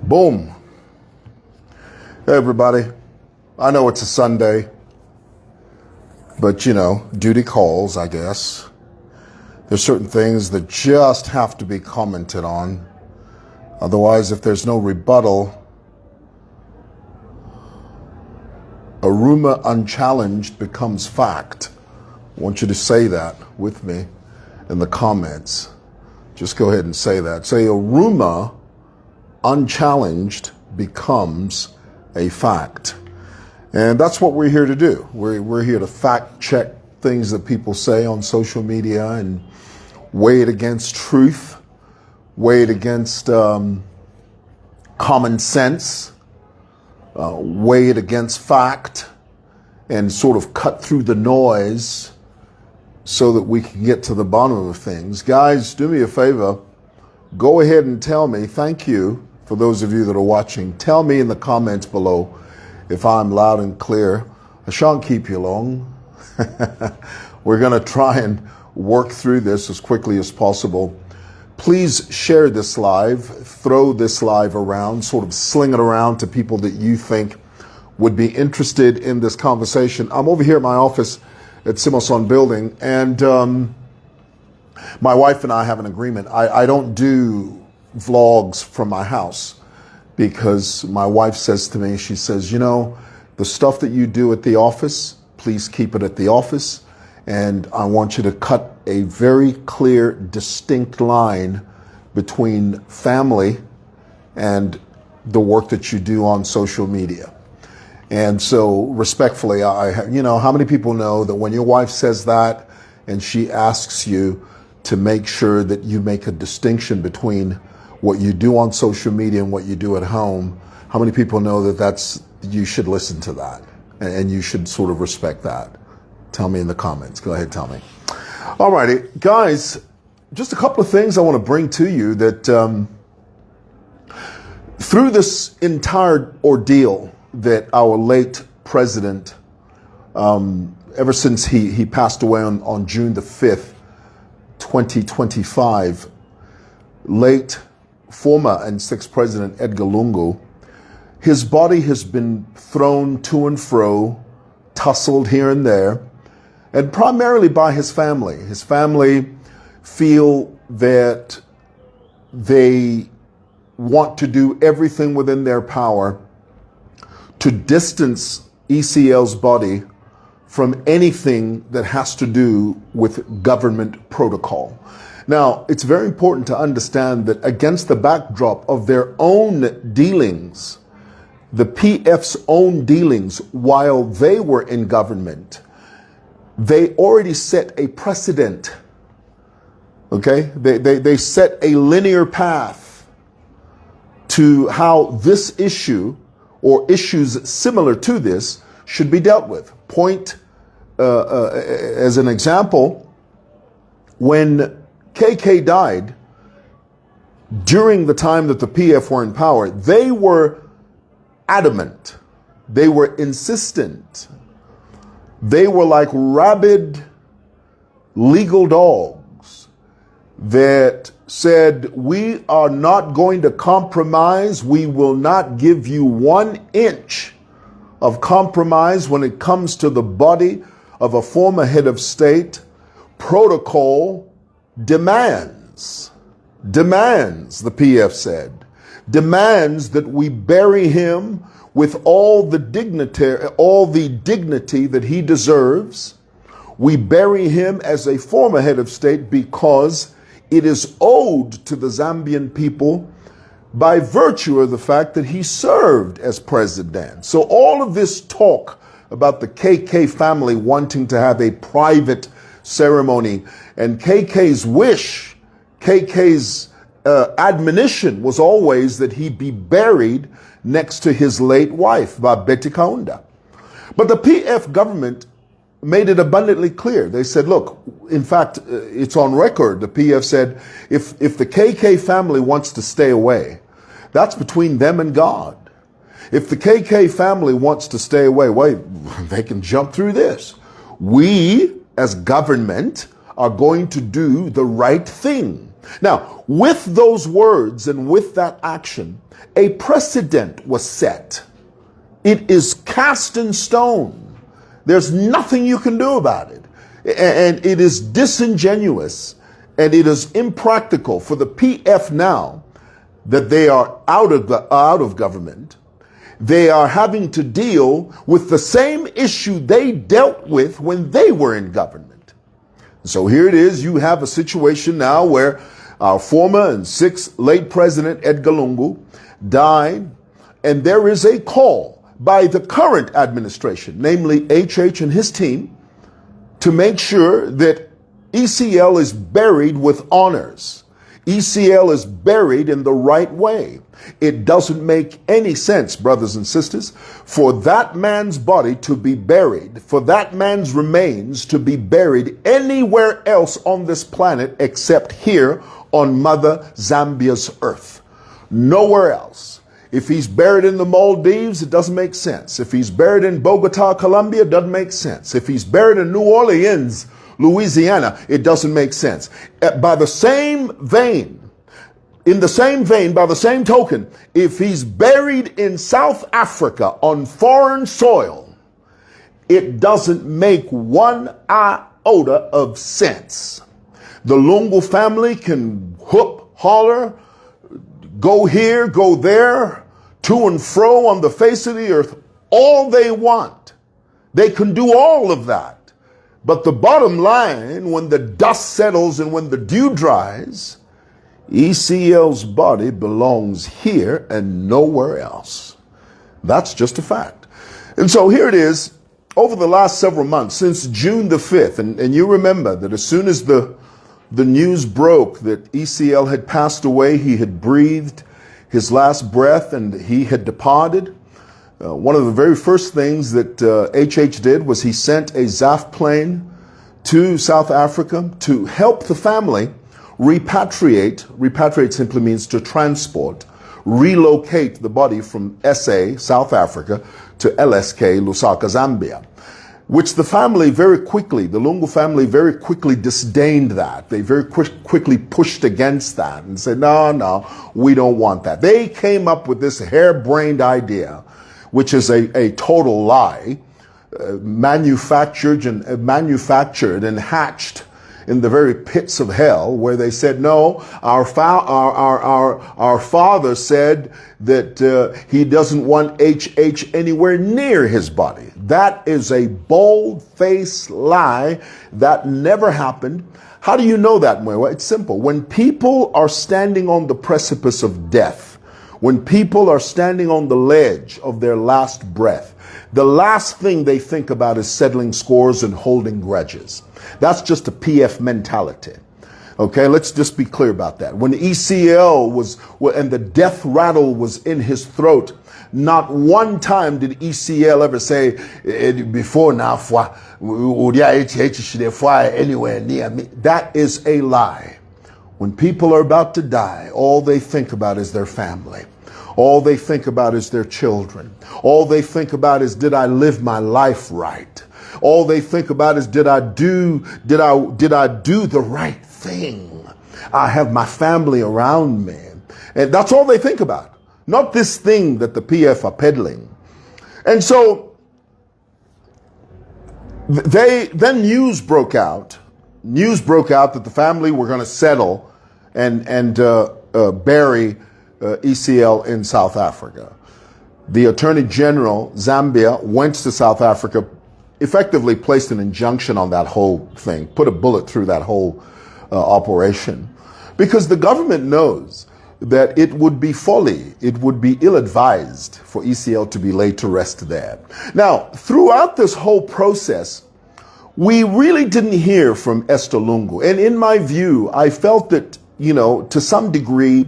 Boom. Hey everybody. I know it's a Sunday, but duty calls, I guess. There's certain things that just have to be commented on. Otherwise, if there's no rebuttal, a rumor unchallenged becomes fact. I want you to say that with me in the comments. Just go ahead and say that. Say a rumor unchallenged becomes a fact. And that's what we're here to do. We're here to fact check things that people say on social media and weigh it against truth, weigh it against common sense, weigh it against fact, and sort of cut through the noise so that we can get to the bottom of things. Guys, do me a favor. Go ahead and tell me, thank you for those of you that are watching. Tell me in the comments below if I'm loud and clear. I shan't keep you long. We're going to try and work through this as quickly as possible. Please share this live, throw this live around, sort of sling it around to people that you think would be interested in this conversation. I'm over here at my office at Simoson Building, and my wife and I have an agreement. I don't do vlogs from my house because my wife says to me, she says, the stuff that you do at the office, please keep it at the office. And I want you to cut a very clear, distinct line between family and the work that you do on social media. And so respectfully, how many people know that when your wife says that and she asks you to make sure that you make a distinction between what you do on social media and what you do at home, how many people know that you should listen to that and you should sort of respect that? Tell me in the comments. Go ahead, tell me. All righty, guys, just a couple of things I want to bring to you that through this entire ordeal that our late president, ever since he passed away on June the 5th, 2025, late former and sixth president Edgar Lungu, his body has been thrown to and fro, tussled here and there, and primarily by his family. His family feel that they want to do everything within their power to distance ECL's body from anything that has to do with government protocol. Now, it's very important to understand that against the backdrop of their own dealings, the PF's own dealings while they were in government, they already set a precedent. Okay? They set a linear path to how this issue or issues similar to this should be dealt with. As an example, when KK died, during the time that the PF were in power, they were adamant. They were insistent. They were like rabid legal dogs that said, we are not going to compromise. We will not give you 1 inch of compromise when it comes to the body of a former head of state. Protocol demands, the PF said, demands that we bury him with all the dignity that he deserves. We bury him as a former head of state because it is owed to the Zambian people by virtue of the fact that he served as president. So all of this talk about the KK family wanting to have a private ceremony, and KK's wish, KK's admonition was always that he be buried next to his late wife, Betty Kaunda. But the PF government made it abundantly clear. They said, look, in fact, it's on record. The PF said, if the KK family wants to stay away, that's between them and God. If the KK family wants to stay away, they can jump through this. We, as government, are going to do the right thing. Now, with those words and with that action, a precedent was set. It is cast in stone. There's nothing you can do about it. And it is disingenuous and it is impractical for the PF now that they are out of government. They are having to deal with the same issue they dealt with when they were in government. So here it is. You have a situation now where our former and sixth late president, Edgar Lungu, died, and there is a call by the current administration, namely HH and his team, to make sure that ECL is buried with honors. ECL is buried in the right way. It doesn't make any sense, brothers and sisters, for that man's body to be buried, for that man's remains to be buried anywhere else on this planet except here on Mother Zambia's earth. Nowhere else. If he's buried in the Maldives, it doesn't make sense. If he's buried in Bogota, Colombia, it doesn't make sense. If he's buried in New Orleans, Louisiana, it doesn't make sense. By the same vein, by the same token, if he's buried in South Africa on foreign soil, it doesn't make one iota of sense. The Lungu family can whoop, holler, go here, go there, to and fro on the face of the earth, all they want. They can do all of that. But the bottom line, when the dust settles and when the dew dries, ECL's body belongs here and nowhere else. That's just a fact. And so here it is, over the last several months, since June the 5th, and you remember that as soon as the news broke that ECL had passed away, he had breathed his last breath and he had departed. One of the very first things that HH did was he sent a ZAF plane to South Africa to help the family repatriate. Repatriate simply means to transport, relocate the body from SA, South Africa, to LSK, Lusaka, Zambia, which the family very quickly, the Lungu family very quickly disdained that. They very quickly pushed against that and said, no, we don't want that. They came up with this harebrained idea, which is a total lie, manufactured and hatched in the very pits of hell, where they said, no, our father said that he doesn't want HH anywhere near his body. That is a bold-faced lie. That never happened. How do you know that, mwewa? It's simple. When people are standing on the precipice of death, when people are standing on the ledge of their last breath, the last thing they think about is settling scores and holding grudges. That's just a PF mentality. Okay, let's just be clear about that. When ECL was, and the death rattle was in his throat, not one time did ECL ever say, before now, anywhere near me. That is a lie. When people are about to die, all they think about is their family. All they think about is their children. All they think about is, did I live my life right? All they think about is, did I do the right thing? I have my family around me. And that's all they think about. Not this thing that the PF are peddling. And so then news broke out. News broke out that the family were going to settle and bury ECL in South Africa. The Attorney General, Zambia, went to South Africa, effectively placed an injunction on that whole thing, put a bullet through that whole operation, because the government knows that it would be folly, it would be ill-advised for ECL to be laid to rest there. Now, throughout this whole process, we really didn't hear from Esther Lungu. And in my view, I felt that, to some degree,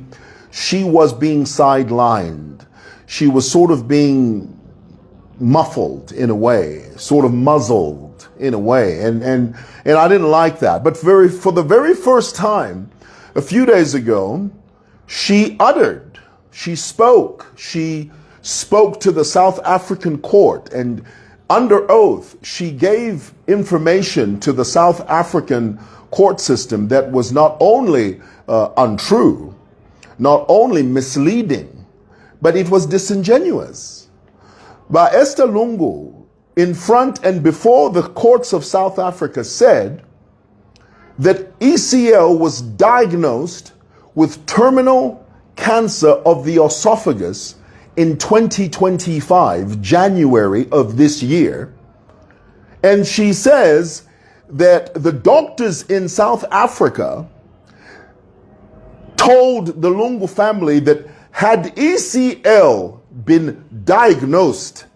she was being sidelined. She was sort of being muffled in a way, sort of muzzled in a way. And I didn't like that. But for the very first time, a few days ago, she spoke to the South African court, and under oath, she gave information to the South African court system that was not only untrue, not only misleading, but it was disingenuous. But Esther Lungu, in front and before the courts of South Africa, said that ECL was diagnosed with terminal cancer of the esophagus in 2025, January of this year. And she says that the doctors in South Africa told the Lungu family that had ECL been diagnosed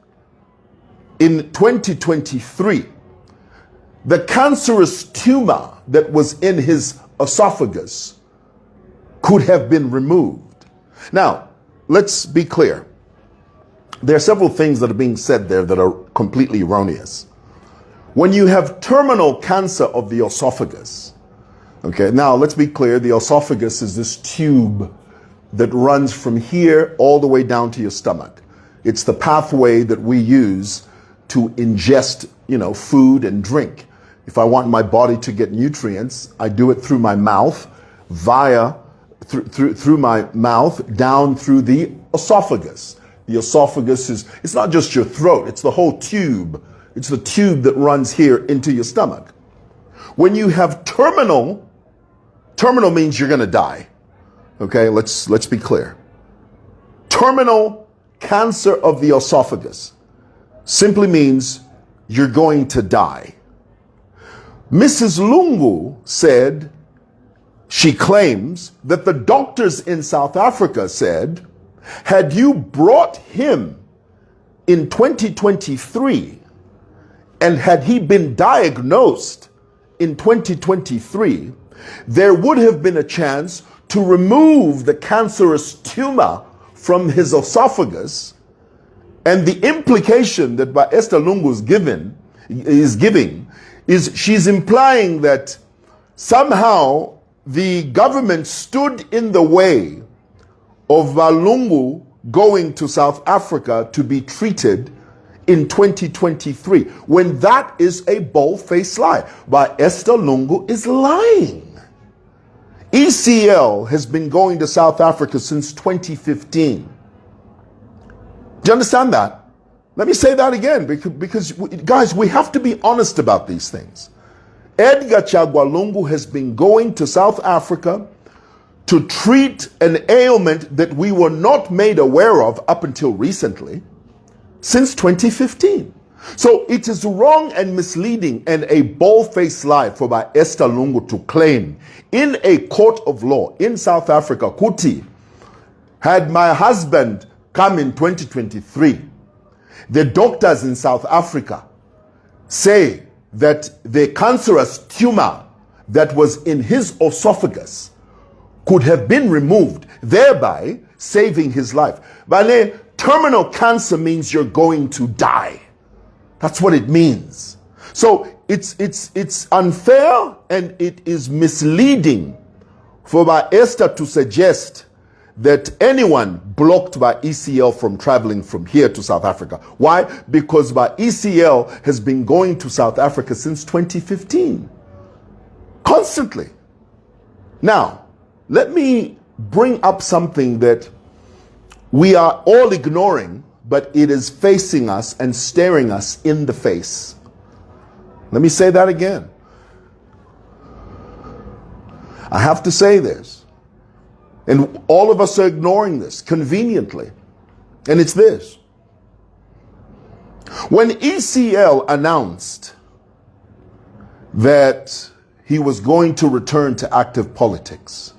in 2023, the cancerous tumor that was in his esophagus could have been removed. Now, let's be clear. There are several things that are being said there that are completely erroneous. When you have terminal cancer of the esophagus, okay, now let's be clear, the esophagus is this tube that runs from here all the way down to your stomach. It's the pathway that we use to ingest, food and drink. If I want my body to get nutrients, I do it through my mouth, through my mouth, down through the esophagus. The esophagus it's not just your throat, it's the whole tube. It's the tube that runs here into your stomach. When you have terminal means you're going to die. Okay, let's be clear. Terminal cancer of the esophagus simply means you're going to die. Mrs. Lungu said, she claims that the doctors in South Africa said, had you brought him in 2023 and had he been diagnosed in 2023, there would have been a chance to remove the cancerous tumor from his esophagus. And the implication that Esther Lungu is giving is she's implying that somehow the government stood in the way of Lungu going to South Africa to be treated in 2023, when that is a bold-faced lie. But Esther Lungu is lying. ECL has been going to South Africa since 2015. Do you understand that? Let me say that again, because guys, we have to be honest about these things. Edgar Chagwa Lungu has been going to South Africa to treat an ailment that we were not made aware of up until recently, since 2015. So it is wrong and misleading and a bold-faced lie for Esther Lungu to claim in a court of law in South Africa, Kuti, had my husband come in 2023, the doctors in South Africa say that the cancerous tumor that was in his esophagus could have been removed, thereby saving his life. But terminal cancer means you're going to die. That's what it means. So it's unfair and it is misleading for Esther to suggest that anyone blocked by ECL from traveling from here to South Africa. Why? Because ECL has been going to South Africa since 2015. Constantly. Now, let me bring up something that we are all ignoring, but it is facing us and staring us in the face. Let me say that again. I have to say this. And all of us are ignoring this conveniently. And it's this. When ECL announced that he was going to return to active politics,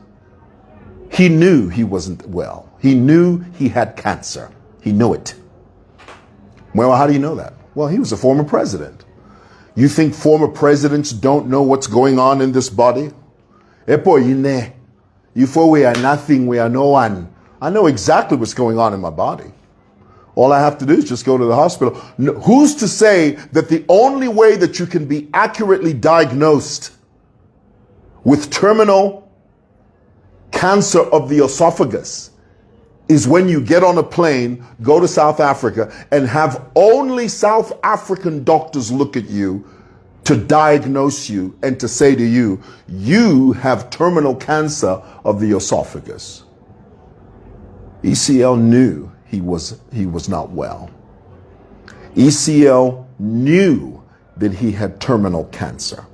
he knew he wasn't well. He knew he had cancer. He knew it. Well, how do you know that? Well, he was a former president. You think former presidents don't know what's going on in this body? Before we are nothing, we are no one. I know exactly what's going on in my body. All I have to do is just go to the hospital. Who's to say that the only way that you can be accurately diagnosed with terminal cancer of the esophagus is when you get on a plane, go to South Africa, and have only South African doctors look at you to diagnose you and to say to you, you have terminal cancer of the esophagus. ECL knew he was not well. ECL knew that he had terminal cancer.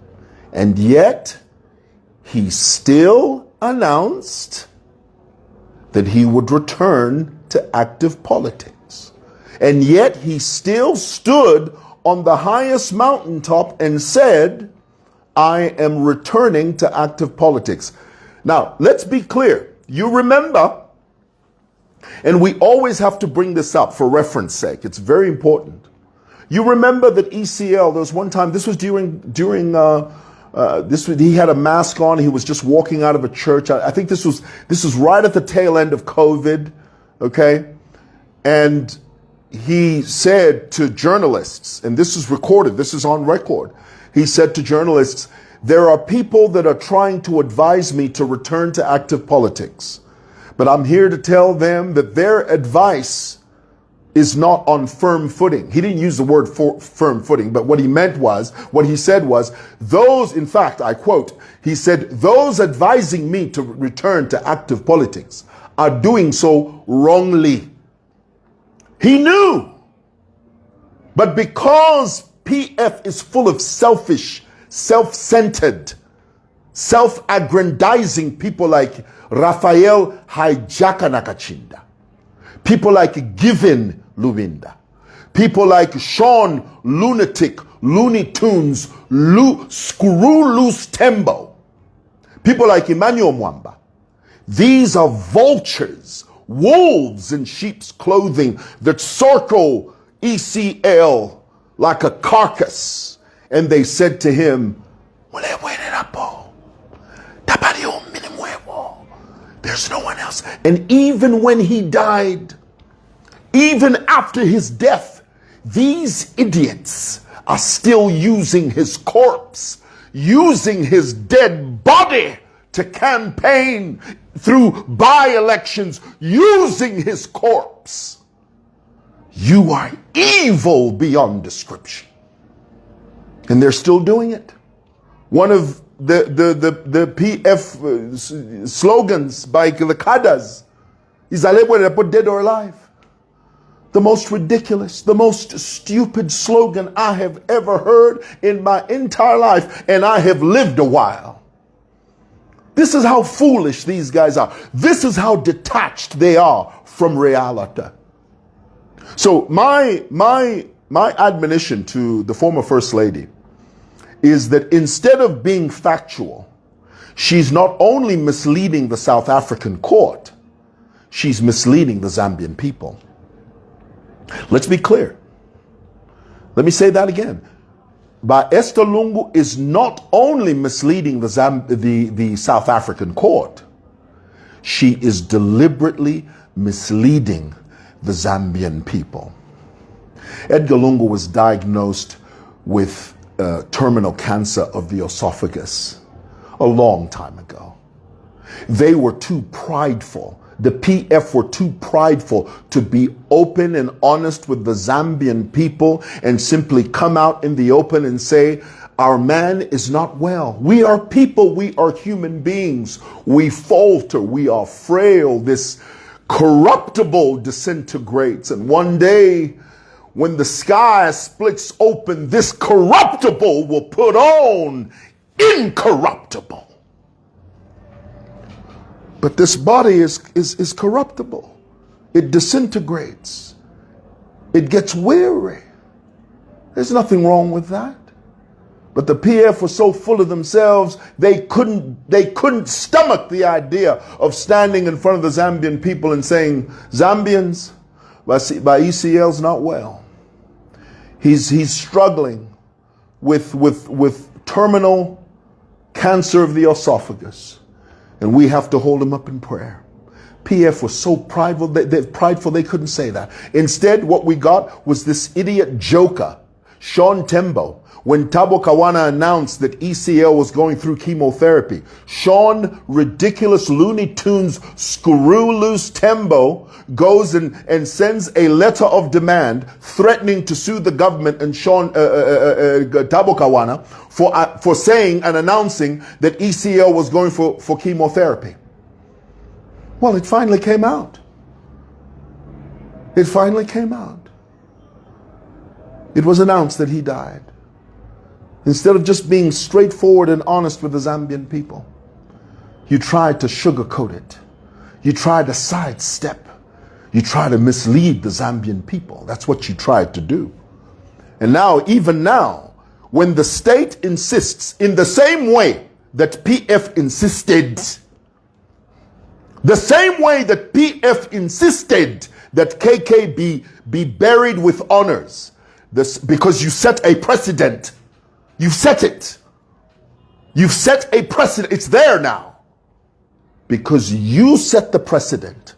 And yet, he still announced that he would return to active politics. And yet, he still stood on the highest mountaintop and said, I am returning to active politics. Now, let's be clear. You remember, and we always have to bring this up for reference sake. It's very important. You remember that ECL, there was one time, this was he had a mask on. He was just walking out of a church. I think this was right at the tail end of COVID. Okay. And he said to journalists, and this is recorded, this is on record. He said to journalists, there are people that are trying to advise me to return to active politics. But I'm here to tell them that their advice is not on firm footing. He didn't use the word firm footing, but what he said was, those, in fact, I quote, he said, those advising me to return to active politics are doing so wrongly. He knew. But because PF is full of selfish, self-centered, self-aggrandizing people like Raphael Haijaka Nakachinda, people like Given Luwinda, people like Sean Lunatic, Looney Tunes, Screw Loose Tembo, people like Emmanuel Mwamba. These are vultures, wolves in sheep's clothing that circle ECL like a carcass. And they said to him, there's no one else. And even when he died, even after his death, these idiots are still using his corpse, using his dead body to campaign through by-elections, using his corpse. You are evil beyond description. And they're still doing it. One of the PF slogans by the Kadas is dead or alive. The most ridiculous, the most stupid slogan I have ever heard in my entire life, and I have lived a while. This is how foolish these guys are. This is how detached they are from reality. So my admonition to the former First Lady is that instead of being factual, she's not only misleading the South African court, she's misleading the Zambian people. Let's be clear. Let me say that again. Esther Lungu is not only misleading the South African court, she is deliberately misleading the Zambian people. Edgar Lungu was diagnosed with terminal cancer of the esophagus a long time ago. They were too prideful. The PF were too prideful to be open and honest with the Zambian people and simply come out in the open and say, our man is not well. We are people. We are human beings. We falter. We are frail. This corruptible disintegrates. And one day, when the sky splits open, this corruptible will put on incorruptible. But this body is corruptible. It disintegrates. It gets weary. There's nothing wrong with that. But the PF were so full of themselves, they couldn't stomach the idea of standing in front of the Zambian people and saying, Zambians, by ECL's not well. He's struggling with terminal cancer of the esophagus. And we have to hold him up in prayer. PF was so prideful, they couldn't say that. Instead, what we got was this idiot joker, Sean Tembo, when Thabo Kawana announced that ECL was going through chemotherapy. Sean Ridiculous Looney Tunes Screw Loose Tembo goes and sends a letter of demand threatening to sue the government and Thabo Kawana for saying and announcing that ECL was going for chemotherapy. Well, it finally came out. It finally came out. It was announced that he died. Instead of just being straightforward and honest with the Zambian people, you tried to sugarcoat it. You tried to sidestep. You tried to mislead the Zambian people. That's what you tried to do. And now, even now, when the state insists in the same way that PF insisted, the same way that PF insisted that KK be buried with honors, because you set a precedent. You've set it. You've set a precedent. It's there now. Because you set the precedent.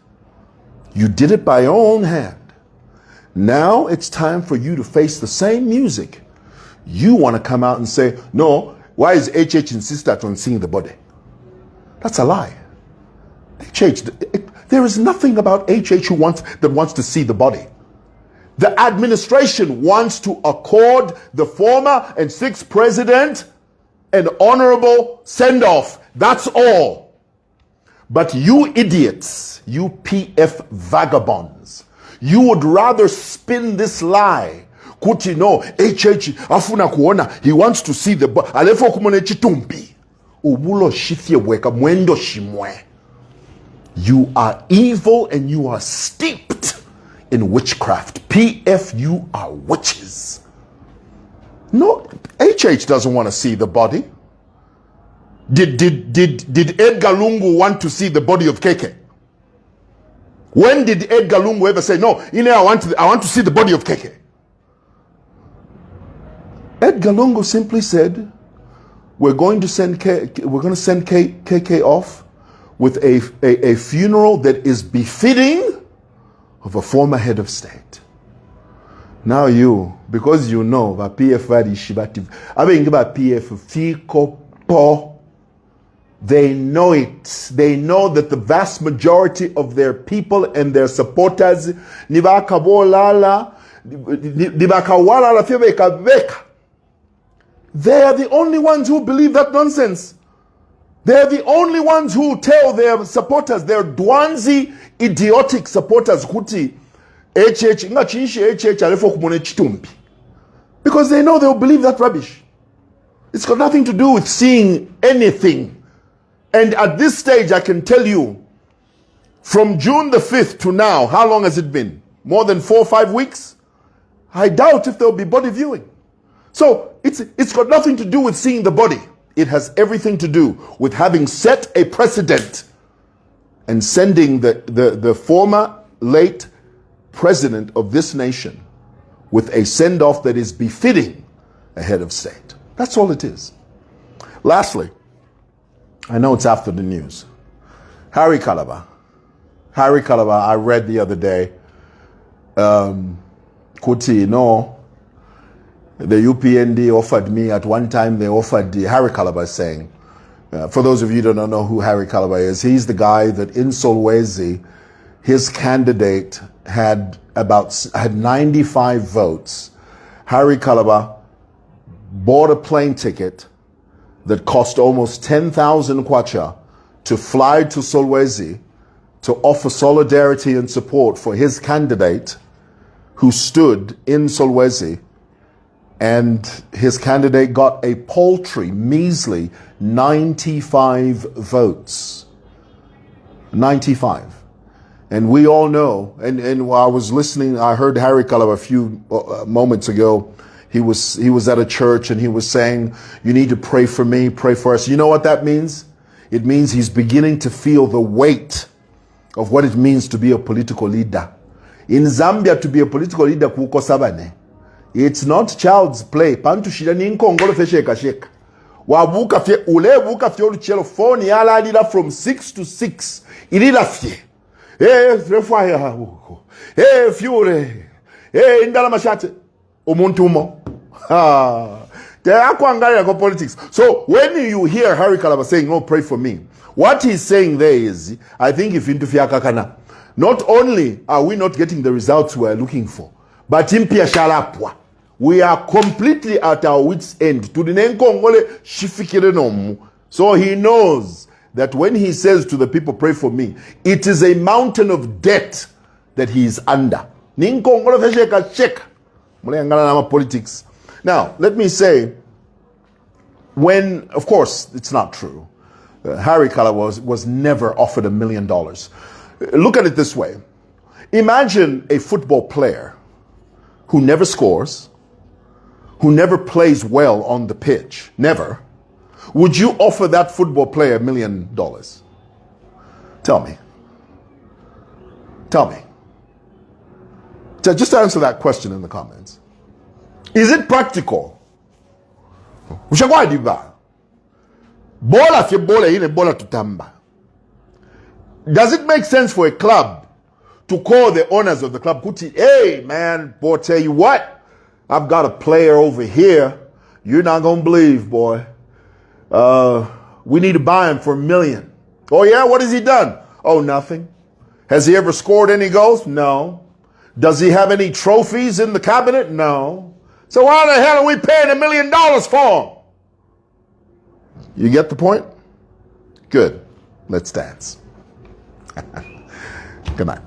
You did it by your own hand. Now it's time for you to face the same music. You want to come out and say, no, why is HH insistent on seeing the body? That's a lie. There is nothing about HH that wants to see the body. The administration wants to accord the former and sixth president an honorable send-off. That's all. But you idiots, you PF vagabonds, you would rather spin this lie. Kuti no, HH afuna kuona, he wants to see the body. Alefo kumone chitumbi. Ubulo shithye weka mwendo shimwe. You are evil and you are steeped in witchcraft. PF, you are witches. No, HH doesn't want to see the body. Did Edgar Lungu want to see the body of KK? When did Edgar Lungu ever say, no, I want to see the body of KK? Edgar Lungu simply said, we're going to send KK off with a funeral that is befitting of a former head of state. Now you, because you know that PF Fiko Po, they know it. They know that the vast majority of their people and their supporters, they are the only ones who believe that nonsense. They're the only ones who tell their supporters, their Dwanzi, idiotic supporters, kuti, because they know they'll believe that rubbish. It's got nothing to do with seeing anything. And at this stage, I can tell you, from June the 5th to now, how long has it been? More than 4 or 5 weeks? I doubt if there'll be body viewing. So it's got nothing to do with seeing the body. It has everything to do with having set a precedent and sending the former late president of this nation with a send-off that is befitting a head of state. That's all it is. Lastly, I know it's after the news. Harry Calabar, I read the other day, Kuti, no, the UPND offered me, at one time they offered Harry Calabar saying, for those of you who don't know who Harry Calabar is, he's the guy that in Solwezi, his candidate had 95 votes. Harry Calabar bought a plane ticket that cost almost 10,000 kwacha to fly to Solwezi to offer solidarity and support for his candidate who stood in Solwezi. And his candidate got a paltry, measly 95 votes. 95. And we all know, and while I was listening, I heard Harry Calabar a few moments ago. He was at a church and he was saying, you need to pray for me, pray for us. You know what that means? It means he's beginning to feel the weight of what it means to be a political leader. In Zambia, to be a political leader, kuko sabane. It's not child's play. Pantu shida ni nkongolo fe sheka sheka. Wabuka fye, ule buka fye oluchelo phone yala alila from 6 to 6. Ilila fye. Refwaya huko. Fyure. Indala mashate. Umuntu mo. Politics. So when you hear Harry Kalaba saying, "Oh, pray for me," what he's saying there is, I think if into fiakakana, not only are we not getting the results we are looking for, but impia shalapwa. We are completely at our wits' end. So he knows that when he says to the people, "Pray for me," it is a mountain of debt that he is under. Politics. Now, let me say, when, of course, it's not true. Harry Kalaba was never offered $1 million. Look at it this way. Imagine a football player who never scores, who never plays well on the pitch, never. Would you offer that football player $1 million? Tell me. Tell me. Just answer that question in the comments. Is it practical? Does it make sense for a club to call the owners of the club, "Hey man, boy, tell you what, I've got a player over here. You're not gonna believe, boy. We need to buy him for $1 million. Oh yeah, what has he done? Oh, nothing. Has he ever scored any goals? No. Does he have any trophies in the cabinet? No. So why the hell are we paying $1 million for him?" You get the point? Good. Let's dance. Good night.